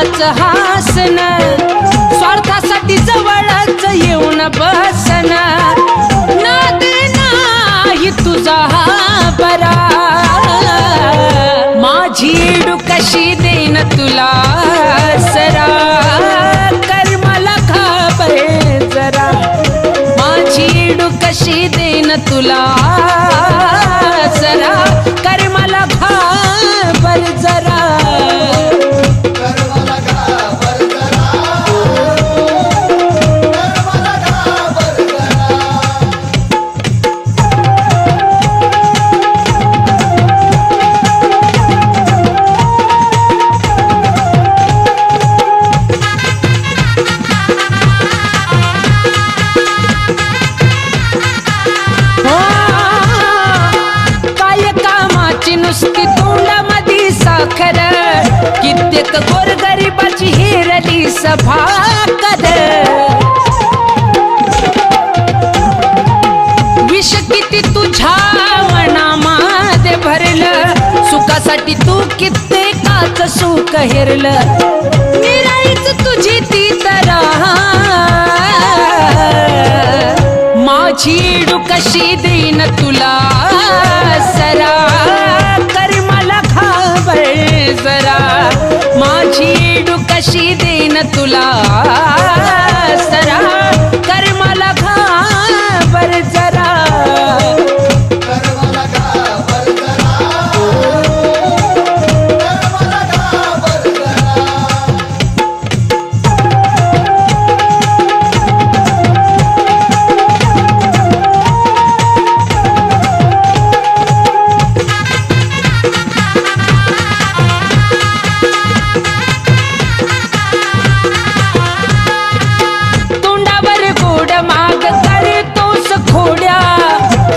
तुझाच हासन स्वार्थासाठी जवळच येऊन बसन नाद नाही तुझा हा बरा माझी एडू कशी देईन तुला सरा कर मला खबर जरा माझी एडू कशी देईन तुला सरा कर मला खबर जरा नुसती तोंडामधी साखर कित्येक गोरगरिबाची हेरली सभा कद विष किती तुझ्या मनामध्ये भरलं सुखासाठी तू कित्येकाच सुख हेरलं निराईच तुझी ती तरा माझी एडू कशी देईन तुला सरा जरा माझी एडू कशी देईन तुला सरा कर मला खबर जरा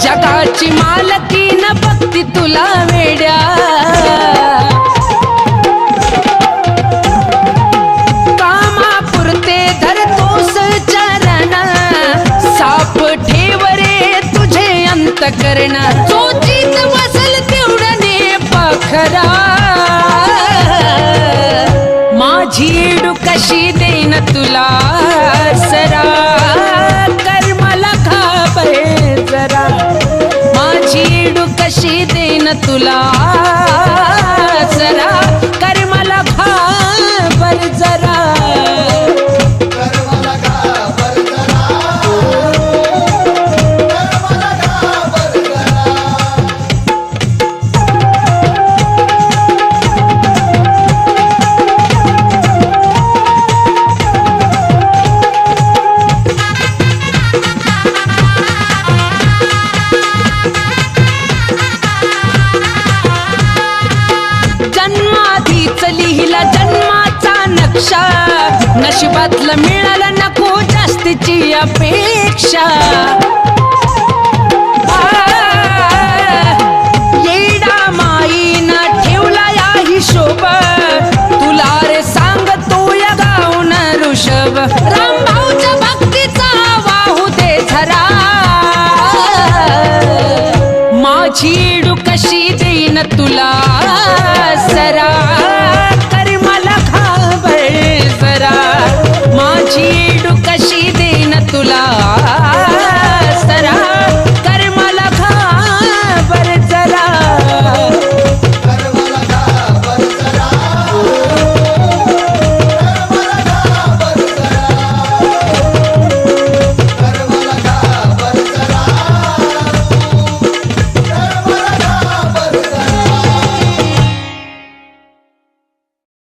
जगाची मालकी न बघती तुला वेड्या कामापुरते धरतोस चरण साप ठेव रे तुझे अंतकरण चोचीत बसल तेवढने पाखरा माझी एडू कशी देईन तुला सरा कर मला खबर जरा माझी एडू कशी देईन तुला सरा कर मला खबर जरा लिहिला जन्माचा नक्षा नशिबातलं मिळालं नको जास्तीची अपेक्षा येडा माईनं ठेवला या हिशोब तुला रे सांगतो या गाऊन ऋषभ रामभाऊच्या भक्तीचा वाहू दे झरा माझी एडू कशी देईन तुला सरा